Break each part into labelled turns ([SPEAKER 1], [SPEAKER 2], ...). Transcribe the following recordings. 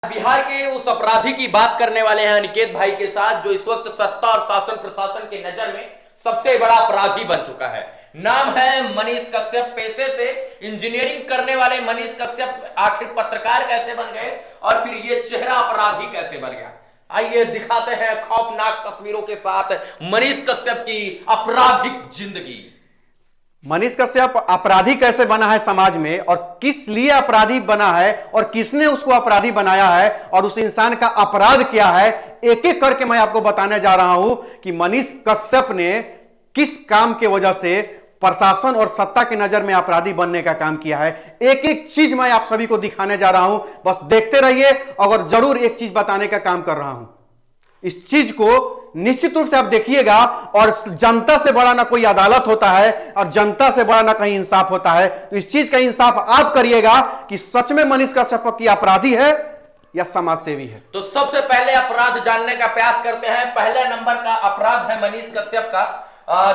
[SPEAKER 1] बिहार के उस अपराधी की बात करने वाले हैं अनिकेत भाई के साथ, जो इस वक्त सत्ता और शासन प्रशासन की नजर में सबसे बड़ा अपराधी बन चुका है। नाम है मनीष कश्यप। पेशे से इंजीनियरिंग करने वाले मनीष कश्यप आखिर पत्रकार कैसे बन गए और फिर ये चेहरा अपराधी कैसे बन गया? आइए दिखाते हैं खौफनाक तस्वीरों के साथ मनीष कश्यप की आपराधिक जिंदगी।
[SPEAKER 2] मनीष कश्यप अपराधी कैसे बना है समाज में, और किस लिए अपराधी बना है, और किसने उसको अपराधी बनाया है, और उस इंसान का अपराध क्या है, एक एक करके मैं आपको बताने जा रहा हूं कि मनीष कश्यप ने किस काम के वजह से प्रशासन और सत्ता की नजर में अपराधी बनने का काम किया है। एक एक चीज मैं आप सभी को दिखाने जा रहा हूं, बस देखते रहिए। और जरूर एक चीज बताने का काम कर रहा हूं, इस चीज को निश्चित रूप से आप देखिएगा। और जनता से बड़ा ना कोई अदालत होता है और जनता से बड़ा ना कहीं इंसाफ होता है। तो इस चीज का इंसाफ आप करिएगा कि सच में मनीष कश्यप की अपराधी है या समाज सेवी है।
[SPEAKER 1] तो सबसे पहले अपराध जानने का प्रयास करते हैं। पहले नंबर का अपराध है मनीष कश्यप का,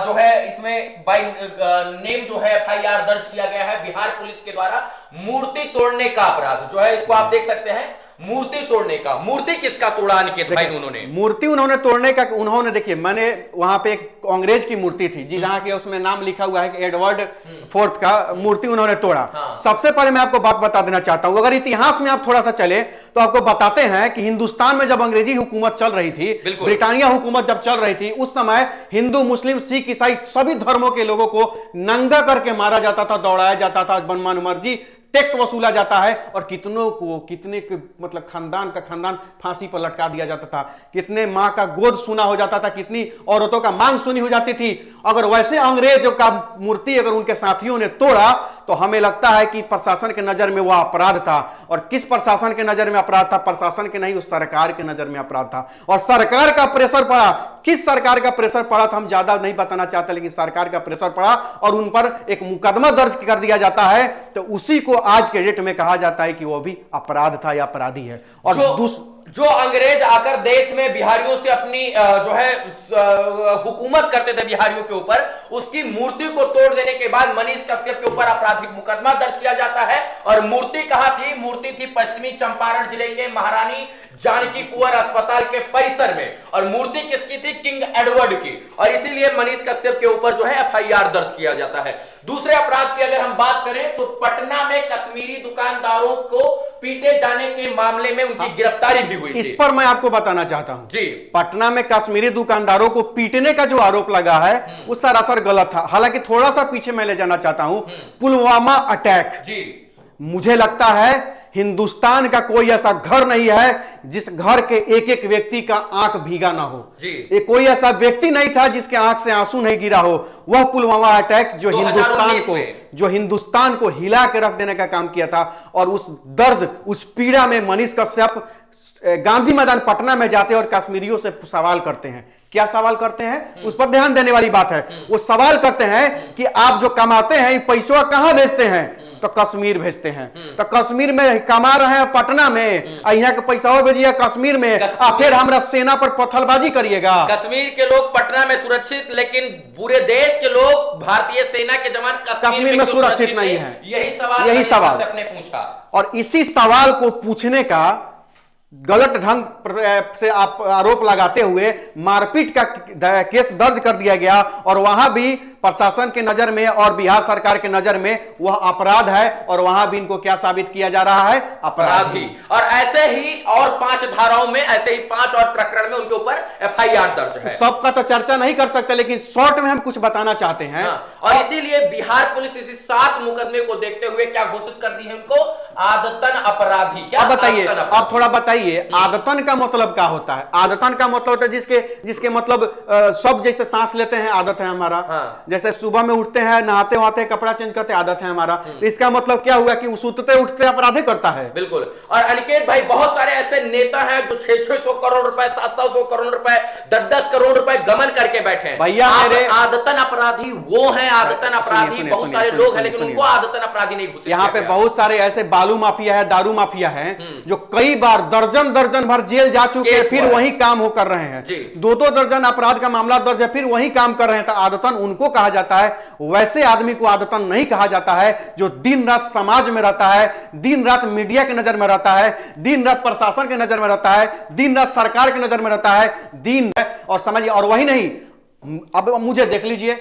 [SPEAKER 1] जो है इसमें बाय नेम जो है एफआईआर दर्ज किया गया है बिहार पुलिस के द्वारा मूर्ति तोड़ने का अपराध जो है, इसको आप देख सकते हैं। मूर्ति तोड़ने का। मूर्ति किसका तोड़ा अनिकेत भाई?
[SPEAKER 2] उन्होंने तोड़ने का। उन्होंने देखिए, मैंने वहां पे एक अंग्रेज की मूर्ति थी जी, जहां के उसमें नाम लिखा हुआ है कि एडवर्ड फोर्थ का मूर्ति उन्होंने तोड़ा।
[SPEAKER 1] हाँ।
[SPEAKER 2] सबसे पहले मैं आपको बात बता देना चाहता हूं, अगर इतिहास में आप थोड़ा सा चले तो आपको बताते हैं कि हिंदुस्तान में जब अंग्रेजी हुकूमत चल रही थी, ब्रिटानिया हुकूमत जब चल रही थी, उस समय हिंदू मुस्लिम सिख ईसाई सभी धर्मों के लोगों को नंगा करके मारा जाता था, दौड़ाया जाता था, मनमानी मर्जी टैक्स वसूला जाता है, और कितनों को कितने मतलब खानदान का खानदान फांसी पर लटका दिया जाता था, कितने मां का गोद सुना हो जाता था, कितनी औरतों का मांग सुनी हो जाती थी। अगर वैसे अंग्रेज का मूर्ति अगर उनके साथियों ने तोड़ा तो हमें लगता है कि प्रशासन के नजर में वह अपराध था। और किस प्रशासन के नजर में अपराध था? प्रशासन के नहीं, उस सरकार के नजर में अपराध था। और सरकार का प्रेशर पड़ा। किस सरकार का प्रेशर पड़ा था हम ज्यादा नहीं बताना चाहते, लेकिन सरकार का प्रेशर पड़ा और उन पर एक मुकदमा दर्ज कर दिया जाता है। तो उसी को आज के डेट में कहा जाता है कि वो भी अपराध था या अपराधी है। और
[SPEAKER 1] जो अंग्रेज आकर देश में बिहारियों से अपनी जो है हुकूमत करते थे बिहारियों के ऊपर, उसकी मूर्ति को तोड़ देने के बाद मनीष कश्यप के ऊपर आपराधिक मुकदमा दर्ज किया जाता है। और मूर्ति कहां थी? मूर्ति थी पश्चिमी चंपारण जिले के महारानी जानकी कुंवर अस्पताल के परिसर में। और मूर्ति किसकी थी? किंग एडवर्ड की। और इसीलिए मनीष कश्यप के ऊपर जो है एफआईआर दर्ज किया जाता है। दूसरे अपराध की अगर हम बात करें तो पटना में कश्मीरी दुकानदारों को पीटे जाने के मामले में उनकी गिरफ्तारी भी हुई।
[SPEAKER 2] इस पर मैं आपको बताना चाहता हूं
[SPEAKER 1] जी,
[SPEAKER 2] पटना में कश्मीरी दुकानदारों को पीटने का जो आरोप लगा है वो सरासर गलत था। हालांकि थोड़ा सा पीछे मैं ले जाना चाहता हूं। पुलवामा अटैक जी, मुझे लगता है हिंदुस्तान का कोई ऐसा घर नहीं है जिस घर के एक एक व्यक्ति का आंख भीगा ना हो जी। एक कोई ऐसा व्यक्ति नहीं था जिसके आंख से आंसू नहीं गिरा हो। वह पुलवामा अटैक जो हिंदुस्तान को हिला के रख देने का काम किया था। और उस दर्द, उस पीड़ा में मनीष कश्यप गांधी मैदान पटना में जाते हैं और कश्मीरियों से सवाल करते हैं। क्या सवाल करते हैं? उस पर ध्यान देने वाली बात है। वो सवाल करते हैं कि आप जो कमाते हैं पैसों कहां भेजते हैं? तो कश्मीर भेजते हैं। तो कश्मीर में कमा रहे हैं पटना में, यहाँ के पैसा भेजिए कश्मीर में, फिर हमारा सेना पर पत्थरबाजी करिएगा।
[SPEAKER 1] कश्मीर के लोग पटना में सुरक्षित, लेकिन पूरे देश के लोग, भारतीय सेना के जवान
[SPEAKER 2] कश्मीर में सुरक्षित नहीं है।
[SPEAKER 1] यही सवाल आपने पूछा।
[SPEAKER 2] और इसी सवाल को पूछने का गलत ढंग से आप आरोप लगाते हुए मारपीट का केस दर्ज कर दिया गया। और वहां भी प्रशासन के नजर में और बिहार सरकार के नजर में वह अपराध है। और वहां भी इनको क्या साबित किया जा रहा है? अपराधी।
[SPEAKER 1] और ऐसे ही और 5 धाराओं में, ऐसे ही 5 और प्रकरण में उनके ऊपर एफआईआर दर्ज है।
[SPEAKER 2] सबका तो चर्चा नहीं कर सकते, लेकिन शॉर्ट में हम कुछ बताना चाहते हैं।
[SPEAKER 1] और इसीलिए बिहार पुलिस इसी 7 मुकदमे को देखते हुए क्या घोषित कर दी है उनको? आदतन अपराधी। क्या
[SPEAKER 2] बताइए, आप थोड़ा बताइए आदतन का मतलब क्या होता है? आदतन का मतलब होता है जिसके मतलब सब जैसे सांस लेते हैं आदत है हमारा। जैसे सुबह में उठते हैं, नहाते वहाते कपड़ा चेंज करते आदत है हमारा। तो इसका मतलब क्या हुआ कि सुतते उठते अपराधी करता है।
[SPEAKER 1] बिल्कुल। और अनिकेत भाई, बहुत सारे ऐसे नेता हैं जो 600 करोड़ रुपए, 700 करोड़ रुपए, 10-10 करोड़ रुपए गमन करके बैठे हैं।
[SPEAKER 2] भैया मेरे
[SPEAKER 1] आदतन अपराधी वो हैं। आदतन अपराधी बहुत सारे लोग हैं, लेकिन उनको आदतन अपराधी नहीं घोषित।
[SPEAKER 2] यहाँ पे बहुत सारे ऐसे बालू माफिया है, दारू माफिया है, जो कई बार दर्जन भर जेल जा चुके हैं, फिर वही काम हो कर रहे हैं। 2-2 दर्जन अपराध का मामला दर्ज है, फिर वही काम कर रहे हैं। तो आदतन उनको कहा कहा जाता है, वैसे आदमी को आदतन नहीं कहा जाता है जो दिन रात समाज में रहता है, दिन रात मीडिया की नजर में रहता है, दिन रात प्रशासन की नजर में रहता है, दिन रात सरकार की नजर में रहता है, दिन और समझिए। और वही नहीं, अब मुझे देख लीजिए,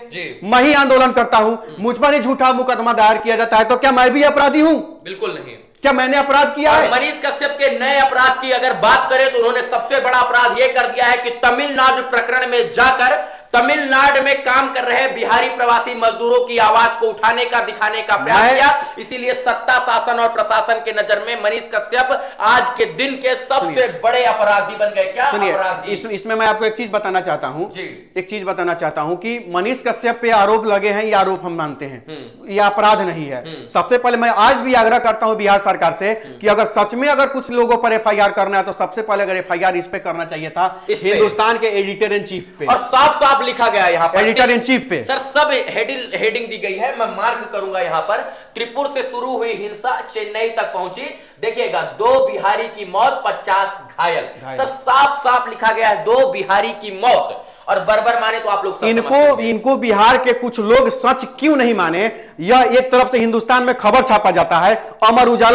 [SPEAKER 2] मैं ही आंदोलन करता हूं, मुझ पर ही झूठा मुकदमा दायर किया जाता है, तो क्या मैं भी अपराधी हूं?
[SPEAKER 1] बिल्कुल नहीं।
[SPEAKER 2] क्या मैंने अपराध किया है?
[SPEAKER 1] मनीष कश्यप के नए अपराध की अगर बात करें तो उन्होंने सबसे बड़ा अपराध यह कर दिया है कि तमिलनाडु प्रकरण में जाकर तमिलनाडु में काम कर रहे बिहारी प्रवासी मजदूरों की आवाज को उठाने का, दिखाने का प्रयास किया। इसीलिए सत्ता, शासन और प्रशासन के नजर में मनीष कश्यप आज के दिन के सबसे बड़े अपराधी बन गए। क्या अपराधी?
[SPEAKER 2] इसमें मैं आपको एक चीज बताना चाहता हूं, एक चीज बताना चाहता हूं कि मनीष कश्यप पे आरोप लगे हैं, ये आरोप हम मानते हैं, ये अपराध नहीं है। सबसे पहले मैं आज भी आग्रह करता हूं बिहार सरकार से कि अगर सच में अगर कुछ लोगों पर एफआईआर करना है तो सबसे पहले अगर एफआईआर इस पे करना चाहिए था, हिंदुस्तान के एडिटर इन चीफ पे,
[SPEAKER 1] और साफ साफ लिखा गया यहां पर
[SPEAKER 2] एडिटर इन चीफ पे
[SPEAKER 1] सर, सब हेडिंग दी गई है, मैं मार्क करूंगा यहां पर। त्रिपुर से शुरू हुई हिंसा चेन्नई तक पहुंची, देखिएगा 2 बिहारी की मौत, 50 घायल। सर साफ साफ लिखा गया है 2 बिहारी की मौत। और बर्बर माने तो आप लोग
[SPEAKER 2] इनको बिहार के कुछ लोग सच क्यों नहीं माने, यह एक तरफ से हिंदुस्तान में खबर छापा जाता है, अमर उजाला